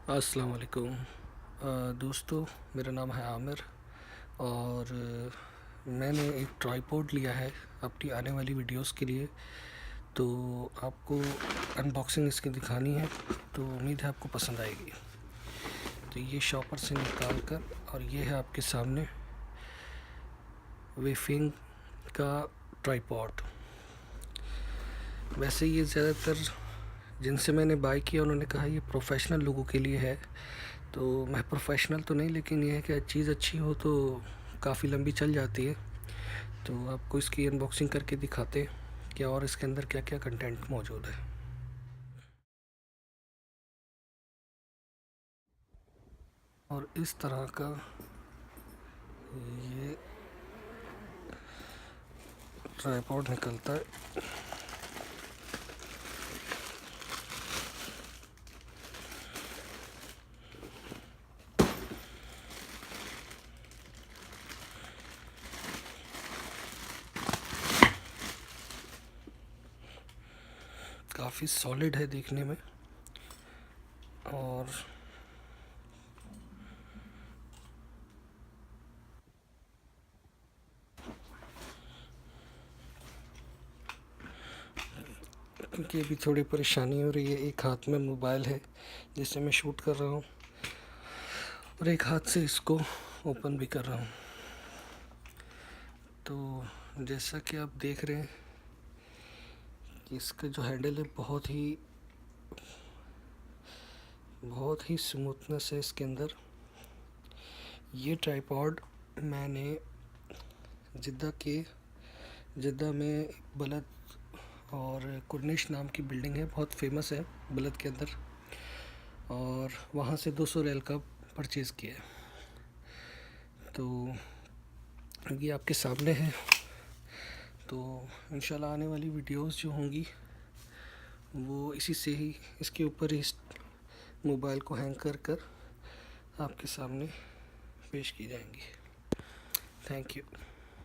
अस्सलाम वालेकुम। दोस्तों, मेरा नाम है आमिर और मैंने एक ट्राइपॉड लिया है अपनी आने वाली वीडियोस के लिए। तो आपको अनबॉक्सिंग इसकी दिखानी है, तो उम्मीद है आपको पसंद आएगी। तो ये शॉपर से निकाल कर, और ये है आपके सामने वेफिंग का ट्राइपॉड। वैसे ये ज़्यादातर जिनसे मैंने बाय किया उन्होंने कहा ये प्रोफेशनल लोगों के लिए है। तो मैं प्रोफेशनल तो नहीं, लेकिन ये है कि चीज़ अच्छी हो तो काफ़ी लंबी चल जाती है। तो आपको इसकी अनबॉक्सिंग करके दिखाते कि और इसके अंदर क्या क्या कंटेंट मौजूद है। और इस तरह का ये ट्राइपॉड निकलता है। काफ़ी सॉलिड है देखने में। और क्योंकि अभी थोड़ी परेशानी हो रही है, एक हाथ में मोबाइल है जिससे मैं शूट कर रहा हूँ और एक हाथ से इसको ओपन भी कर रहा हूँ। तो जैसा कि आप देख रहे हैं कि इसका जो हैंडल है बहुत ही स्मूथनेस है इसके अंदर। ये ट्राइपॉड मैंने जिद्दा में बलद और कुर्निश नाम की बिल्डिंग है, बहुत फेमस है बलद के अंदर, और वहाँ से 200 रियाल का परचेज़ किया है। तो ये आपके सामने है। तो इंशाल्लाह आने वाली वीडियोस जो होंगी वो इसी से ही, इसके ऊपर ही मोबाइल को हैंग कर कर आपके सामने पेश की जाएंगी। Thank you.